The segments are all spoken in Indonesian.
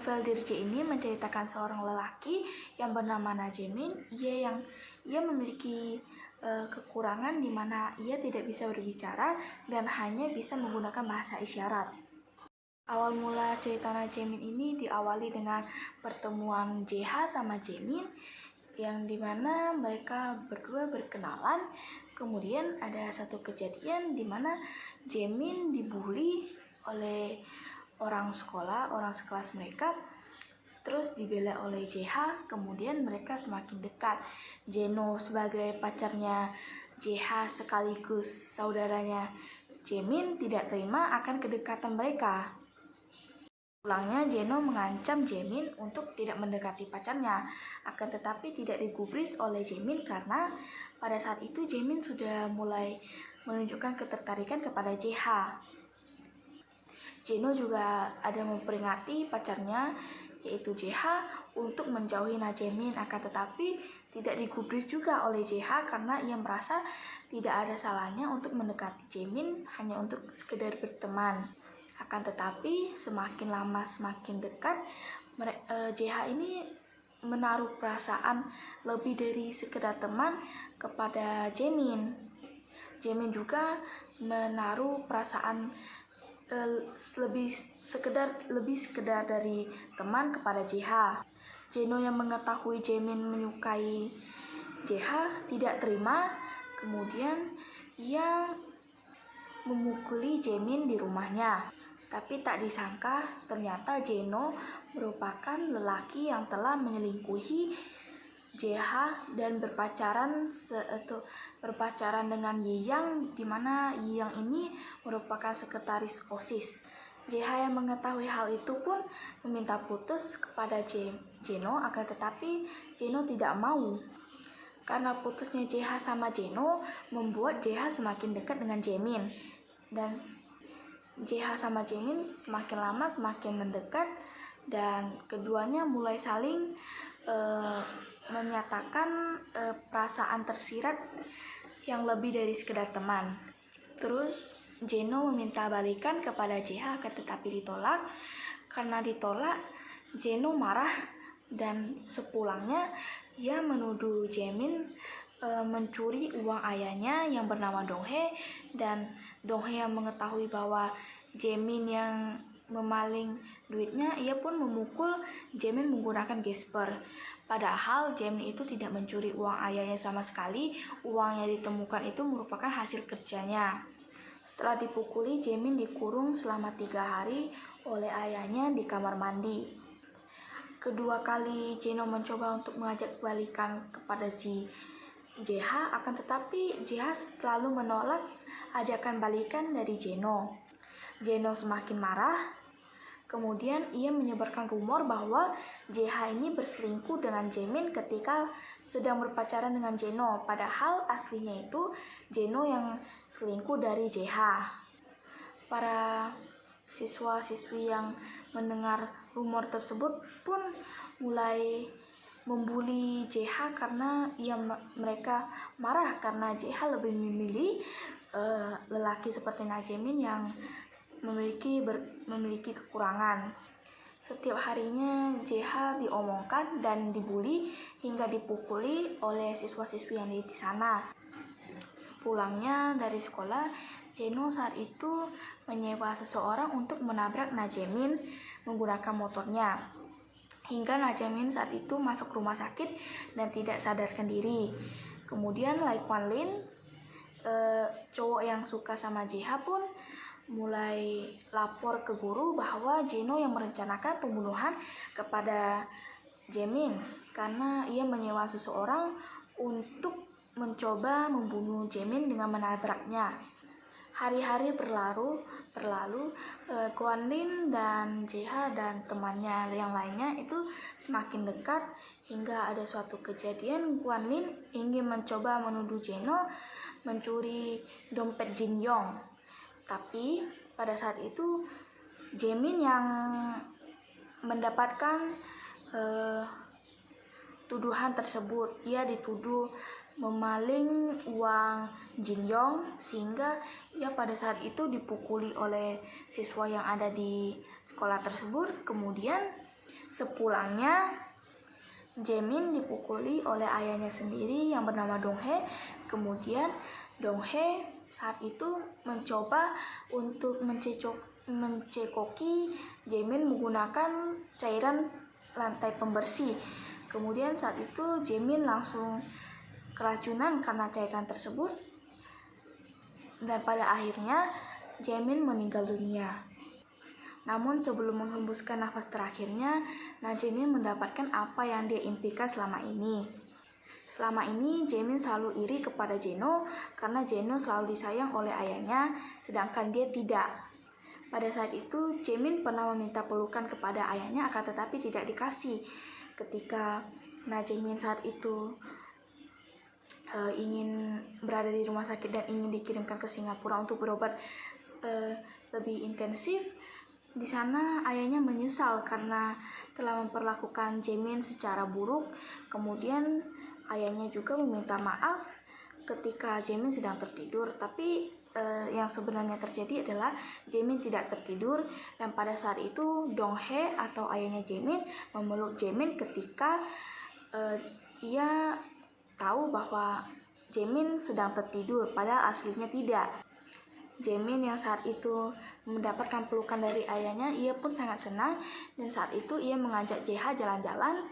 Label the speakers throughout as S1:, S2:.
S1: Novel Dirje ini menceritakan seorang lelaki yang bernama Najemin. Ia memiliki kekurangan di mana ia tidak bisa berbicara dan hanya bisa menggunakan bahasa isyarat. Awal mula cerita Najemin ini diawali dengan pertemuan JH sama Jaemin, yang dimana mereka berdua berkenalan. Kemudian ada satu kejadian di mana Jaemin dibully oleh orang sekelas mereka, terus dibela oleh JH. Kemudian mereka semakin dekat. Jeno sebagai pacarnya JH sekaligus saudaranya Jaemin tidak terima akan kedekatan mereka. Pulangnya Jeno mengancam Jaemin untuk tidak mendekati pacarnya, akan tetapi tidak digubris oleh Jaemin karena pada saat itu Jaemin sudah mulai menunjukkan ketertarikan kepada JH. Jeno juga ada memperingati pacarnya yaitu JH untuk menjauhi Najemin, akan tetapi tidak digubris juga oleh JH karena ia merasa tidak ada salahnya untuk mendekati Jaemin hanya untuk sekedar berteman. Akan tetapi semakin lama semakin dekat, JH ini menaruh perasaan lebih dari sekedar teman kepada Jaemin. Jaemin juga menaruh perasaan lebih sekedar dari teman kepada JH. Jeno yang mengetahui Jaemin menyukai JH tidak terima, kemudian ia memukuli Jaemin di rumahnya. Tapi tak disangka ternyata Jeno merupakan lelaki yang telah menyelingkuhi JH dan berpacaran dengan Yiyang, di mana Yiyang ini merupakan sekretaris OSIS. JH yang mengetahui hal itu pun meminta putus kepada Jeno, akan tetapi Jeno tidak mau. Karena putusnya JH sama Jeno membuat JH semakin dekat dengan Jaemin, dan JH sama Jaemin semakin lama semakin mendekat, dan keduanya mulai saling menyatakan perasaan tersirat yang lebih dari sekedar teman. Terus Jeno meminta balikan kepada JH, tetapi ditolak. Karena ditolak, Jeno marah dan sepulangnya ia menuduh Jaemin mencuri uang ayahnya yang bernama Donghae, dan Donghae yang mengetahui bahwa Jaemin yang memaling duitnya, ia pun memukul Jaemin menggunakan gesper. Padahal Jaemin itu tidak mencuri uang ayahnya sama sekali. Uang yang ditemukan itu merupakan hasil kerjanya. Setelah dipukuli, Jaemin dikurung selama 3 hari oleh ayahnya di kamar mandi. Kedua kali Jeno mencoba untuk mengajak balikan kepada si JH, akan tetapi JH selalu menolak ajakan balikan dari Jeno. Jeno semakin marah. Kemudian ia menyebarkan rumor bahwa JH ini berselingkuh dengan Jaemin ketika sedang berpacaran dengan Jeno. Padahal aslinya itu Jeno yang selingkuh dari JH. Para siswa-siswi yang mendengar rumor tersebut pun mulai membuli JH karena mereka marah karena JH lebih memilih lelaki seperti Najemin yang memiliki kekurangan. Setiap harinya JH diomongkan dan dibully hingga dipukuli oleh siswa-siswi yang di sana. Sepulangnya dari sekolah, Jeno saat itu menyewa seseorang untuk menabrak Najemin menggunakan motornya. Hingga Najemin saat itu masuk rumah sakit dan tidak sadarkan diri. Kemudian Lai Kuan Lin, cowok yang suka sama JH pun mulai lapor ke guru bahwa Jeno yang merencanakan pembunuhan kepada Jaemin karena ia menyewa seseorang untuk mencoba membunuh Jaemin dengan menabraknya. Hari-hari berlalu, Kuan Lin dan JH dan temannya yang lainnya itu semakin dekat hingga ada suatu kejadian Kuan Lin ingin mencoba menuduh Jeno mencuri dompet Jin Yong. Tapi pada saat itu Jaemin yang mendapatkan tuduhan tersebut. Ia dituduh memaling uang Jin Yong, sehingga ia pada saat itu dipukuli oleh siswa yang ada di sekolah tersebut. Kemudian Sepulangnya, Jaemin dipukuli oleh ayahnya sendiri yang bernama Donghae. Kemudian Donghae saat itu mencoba untuk mencekoki Jaemin menggunakan cairan lantai pembersih. Kemudian saat itu Jaemin langsung keracunan karena cairan tersebut, dan pada akhirnya Jaemin meninggal dunia. Namun sebelum menghembuskan nafas terakhirnya, Jaemin mendapatkan apa yang dia impikan selama ini. Selama ini Jaemin selalu iri kepada Jeno karena Jeno selalu disayang oleh ayahnya, sedangkan dia tidak. Pada saat itu Jaemin pernah meminta pelukan kepada ayahnya, akan tetapi tidak dikasih. Ketika Jaemin saat itu ingin berada di rumah sakit dan ingin dikirimkan ke Singapura untuk berobat lebih intensif, di sana ayahnya menyesal karena telah memperlakukan Jaemin secara buruk. Kemudian ayahnya juga meminta maaf ketika Jaemin sedang tertidur. Tapi yang sebenarnya terjadi adalah Jaemin tidak tertidur, dan pada saat itu Donghae atau ayahnya Jaemin memeluk Jaemin ketika ia tahu bahwa Jaemin sedang tertidur, padahal aslinya tidak. Jaemin yang saat itu mendapatkan pelukan dari ayahnya, ia pun sangat senang, dan saat itu ia mengajak JH jalan-jalan,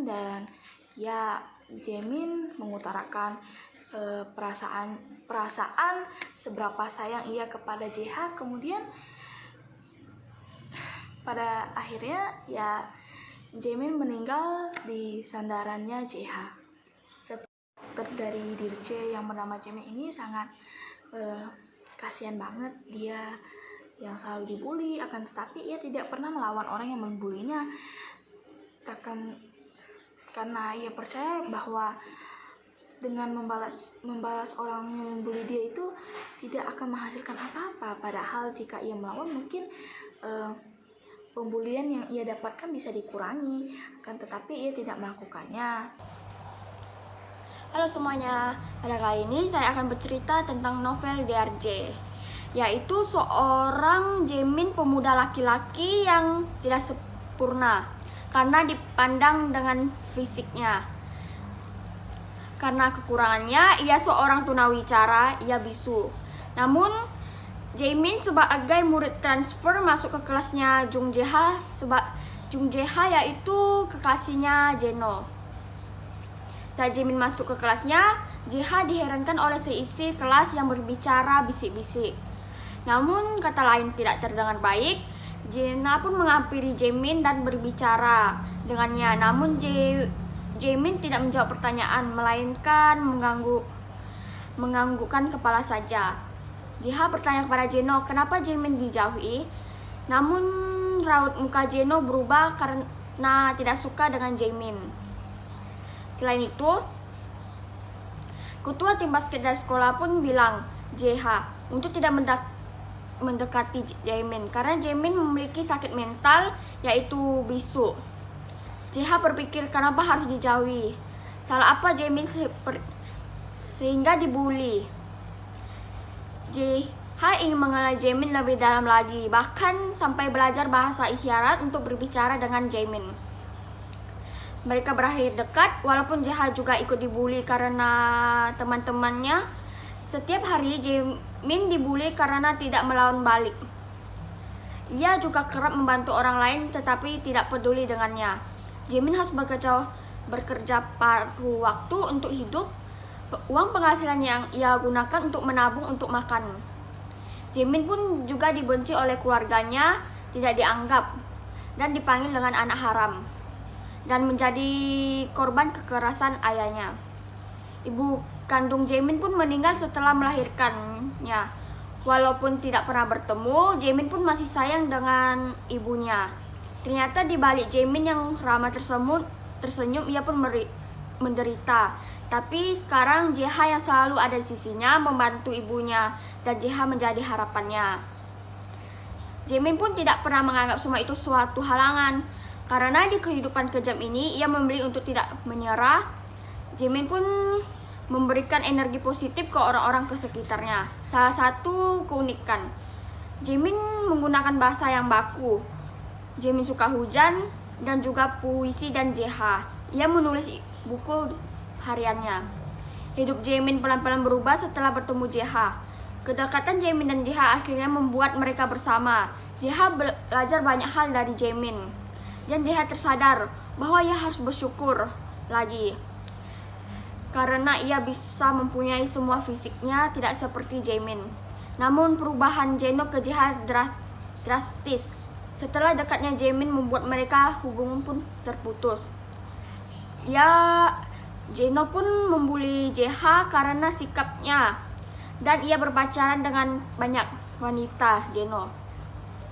S1: dan ya Jaemin mengutarakan perasaan seberapa sayang ia kepada JH. Kemudian pada akhirnya ya Jaemin meninggal di sandarannya JH. Dari Dirce yang bernama Jaemin ini sangat kasihan banget, dia yang selalu dibully, akan tetapi ia tidak pernah melawan orang yang membulinya, karena ia percaya bahwa dengan membalas orang yang membuli dia itu tidak akan menghasilkan apa-apa. Padahal jika ia melawan, mungkin pembulian yang ia dapatkan bisa dikurangi, akan tetapi ia tidak melakukannya.
S2: Halo semuanya, pada kali ini saya akan bercerita tentang novel DRJ, yaitu seorang Jaemin pemuda laki-laki yang tidak sempurna karena dipandang dengan fisiknya. Karena kekurangannya, ia seorang tunawicara, ia bisu. Namun, Jaemin sebagai murid transfer masuk ke kelasnya Jung Jae-ha, yaitu kekasihnya Jeno. Saat Jaemin masuk ke kelasnya, Jae-ha diherankan oleh seisi kelas yang berbicara bisik-bisik. Namun kata lain tidak terdengar baik, Jena pun menghampiri Jaemin dan berbicara dengannya. Namun Jaemin tidak menjawab pertanyaan, melainkan menganggukkan kepala saja. Jae-ha bertanya kepada Jeno, kenapa Jaemin dijauhi? Namun raut muka Jeno berubah karena tidak suka dengan Jaemin. Selain itu, ketua tim basket dari sekolah pun bilang Jae-ha untuk tidak mendekati Jaemin karena Jaemin memiliki sakit mental, yaitu bisu. Jae-ha berpikir kenapa harus dijauhi, salah apa Jaemin sehingga dibully. Jae-ha ingin mengenal Jaemin lebih dalam lagi, bahkan sampai belajar bahasa isyarat untuk berbicara dengan Jaemin. Mereka berakhir dekat, walaupun Jae-ha juga ikut dibully karena teman-temannya. Setiap hari Jaemin dibully karena tidak melawan balik. Ia juga kerap membantu orang lain tetapi tidak peduli dengannya. Jaemin harus bekerja paruh waktu untuk hidup. Uang penghasilan yang ia gunakan untuk menabung untuk makan. Jaemin pun juga dibenci oleh keluarganya, tidak dianggap, dan dipanggil dengan anak haram, dan menjadi korban kekerasan ayahnya. Ibu kandung Jaemin pun meninggal setelah melahirkannya. Walaupun tidak pernah bertemu, Jaemin pun masih sayang dengan ibunya. Ternyata di balik Jaemin yang ramah tersenyum, ia pun menderita. Tapi sekarang Jae-ha yang selalu ada di sisinya, membantu ibunya, dan Jae-ha menjadi harapannya. Jaemin pun tidak pernah menganggap semua itu suatu halangan. Karena di kehidupan kejam ini, ia memilih untuk tidak menyerah. Jaemin pun memberikan energi positif ke orang-orang ke sekitarnya. Salah satu keunikan, Jaemin menggunakan bahasa yang baku. Jaemin suka hujan dan juga puisi dan JH. Ia menulis buku hariannya. Hidup Jaemin pelan-pelan berubah setelah bertemu JH. Kedekatan Jaemin dan JH akhirnya membuat mereka bersama. JH belajar banyak hal dari Jaemin. Dan JH tersadar bahwa ia harus bersyukur lagi. Karena ia bisa mempunyai semua fisiknya tidak seperti Jaemin. Namun perubahan Jeno ke JH drastis. Setelah dekatnya Jaemin membuat mereka hubungan pun terputus. Jeno pun membuli JH karena sikapnya. Dan ia berpacaran dengan banyak wanita Jeno.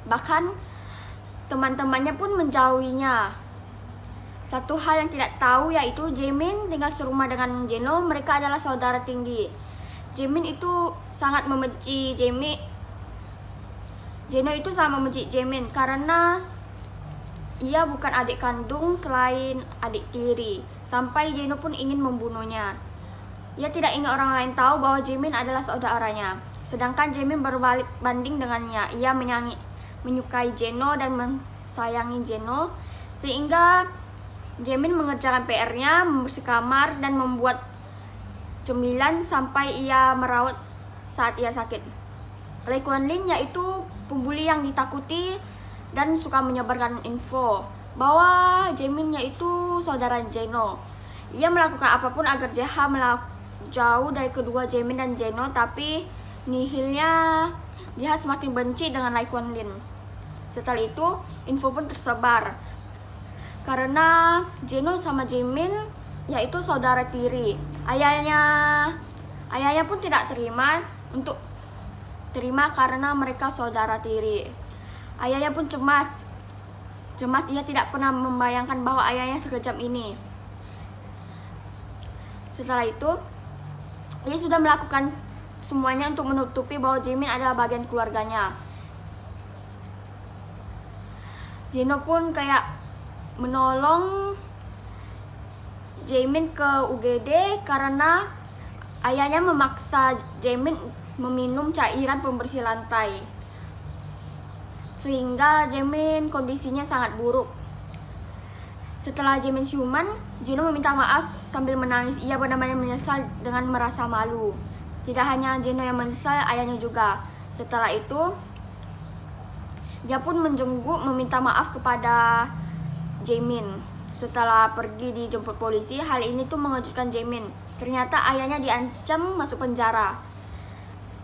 S2: Bahkan teman-temannya pun menjauhinya. Satu hal yang tidak tahu yaitu Jaemin tinggal serumah dengan Jeno. Mereka adalah saudara tinggi. Jaemin itu sangat membenci Jaemin. Jeno itu sangat membenci Jaemin karena ia bukan adik kandung selain adik tiri. Sampai Jeno pun ingin membunuhnya. Ia tidak ingin orang lain tahu bahwa Jaemin adalah saudaranya. Sedangkan Jaemin berbalik banding dengannya. Ia menyukai Jeno dan mensayangi Jeno, sehingga Jaemin mengerjakan PR-nya, membersih kamar, dan membuat cemilan sampai ia merawat saat ia sakit. Lee Kuan Lin yaitu pembuli yang ditakuti dan suka menyebarkan info bahwa Jaemin yaitu saudara Jeno. Ia melakukan apapun agar JH jauh dari kedua Jaemin dan Jeno, tapi nihilnya JH semakin benci dengan Lee Kuan Lin. Setelah itu, info pun tersebar karena Jeno sama Jaemin yaitu saudara tiri. Ayahnya pun tidak terima karena mereka saudara tiri. Ayahnya pun cemas. Ia tidak pernah membayangkan bahwa ayahnya sekejam ini. Setelah itu, ia sudah melakukan semuanya untuk menutupi bahwa Jaemin adalah bagian keluarganya. Jeno pun kayak menolong Jaemin ke UGD karena ayahnya memaksa Jaemin meminum cairan pembersih lantai, sehingga Jaemin kondisinya sangat buruk. Setelah Jaemin siuman, Jeno meminta maaf sambil menangis. Ia benar-benar menyesal dengan merasa malu. Tidak hanya Jeno yang menyesal, ayahnya juga. Setelah itu, dia pun menjenguk meminta maaf kepada Jaemin. Setelah pergi dijemput polisi, hal ini tuh mengejutkan Jaemin. Ternyata ayahnya diancam masuk penjara.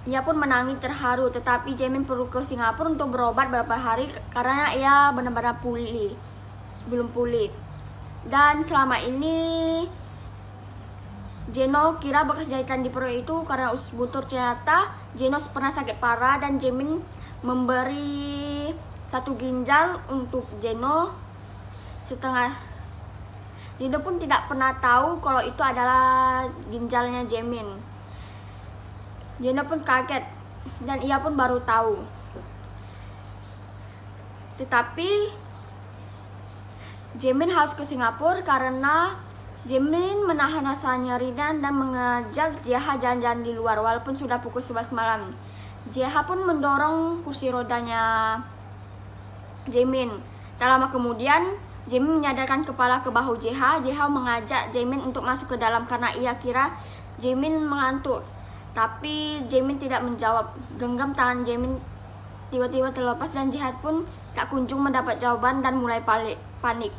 S2: Ia pun menangis terharu, tetapi Jaemin perlu ke Singapura untuk berobat beberapa hari karena ia benar-benar belum pulih. Dan selama ini Jeno kira bekas jahitan di perut itu karena usus buntu. Ternyata Jeno pernah sakit parah dan Jaemin memberi satu ginjal untuk Jeno. Jeno pun tidak pernah tahu kalau itu adalah ginjalnya Jaemin. Jeno pun kaget dan ia pun baru tahu. Tetapi Jaemin harus ke Singapura karena Jaemin menahan rasa nyeri dan mengajak JH jalan-jalan di luar walaupun sudah pukul 11 malam. JH pun mendorong kursi rodanya Jaemin. Tak lama kemudian Jaemin menyadarkan kepala ke bahu JH. JH mengajak Jaemin untuk masuk ke dalam karena ia kira Jaemin mengantuk. Tapi Jaemin tidak menjawab. Genggam tangan Jaemin tiba-tiba terlepas dan JH pun tak kunjung mendapat jawaban dan mulai panik.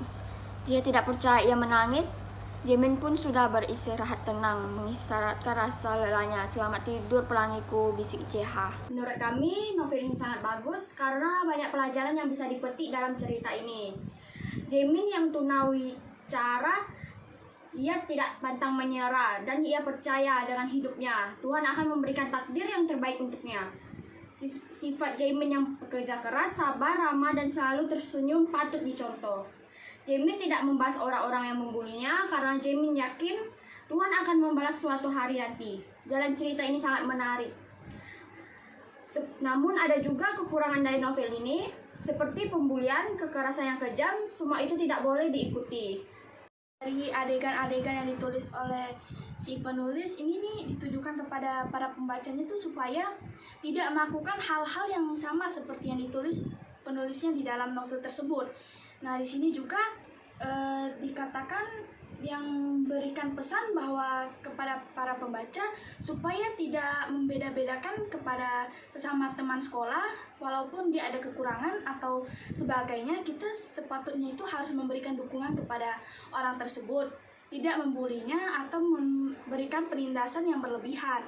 S2: Dia tidak percaya, ia menangis. Jaemin pun sudah beristirahat tenang, mengisyaratkan rasa lelahnya. Selamat tidur pelangiku, bisik JH. Menurut kami, novel ini sangat bagus karena banyak pelajaran yang bisa dipetik dalam cerita ini. Jaemin yang tunawicara, ia tidak pantang menyerah dan ia percaya dengan hidupnya. Tuhan akan memberikan takdir yang terbaik untuknya. Sifat Jaemin yang pekerja keras, sabar, ramah, dan selalu tersenyum patut dicontoh. Jaemin tidak membahas orang-orang yang membulinya karena Jaemin yakin Tuhan akan membalas suatu hari nanti. Jalan cerita ini sangat menarik. Namun ada juga kekurangan dari novel ini, seperti pembulian, kekerasan yang kejam, semua itu tidak boleh diikuti.
S1: Dari adegan-adegan yang ditulis oleh si penulis ini nih ditujukan kepada para pembacanya itu supaya tidak melakukan hal-hal yang sama seperti yang ditulis penulisnya di dalam novel tersebut. Nah, di sini juga dikatakan yang berikan pesan bahwa kepada para pembaca supaya tidak membeda-bedakan kepada sesama teman sekolah, walaupun dia ada kekurangan atau sebagainya, kita sepatutnya itu harus memberikan dukungan kepada orang tersebut, tidak membulinya atau memberikan penindasan yang berlebihan.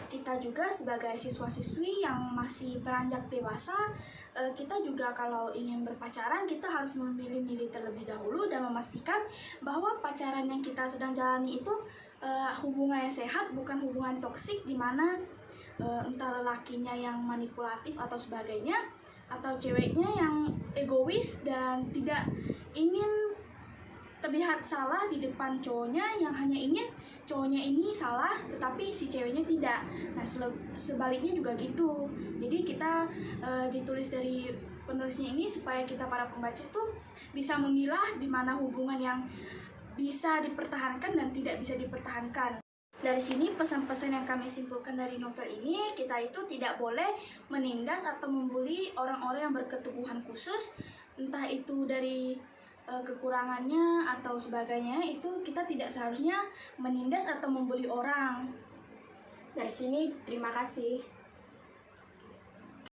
S1: Kita juga sebagai siswa-siswi yang masih beranjak dewasa, kita juga kalau ingin berpacaran, kita harus memilih-milih terlebih dahulu dan memastikan bahwa pacaran yang kita sedang jalani itu hubungan yang sehat, bukan hubungan toksik di mana entah lelakinya yang manipulatif atau sebagainya, atau ceweknya yang egois dan tidak ingin terlihat salah di depan cowoknya, yang hanya ingin cowoknya ini salah tetapi si ceweknya tidak. Nah, sebaliknya juga gitu. Jadi kita ditulis dari penulisnya ini supaya kita para pembaca itu bisa memilah di mana hubungan yang bisa dipertahankan dan tidak bisa dipertahankan. Dari sini pesan-pesan yang kami simpulkan dari novel ini, kita itu tidak boleh menindas atau membuli orang-orang yang berketubuhan khusus, entah itu dari kekurangannya atau sebagainya. Itu kita tidak seharusnya menindas atau membuli orang.
S2: Dari sini terima kasih.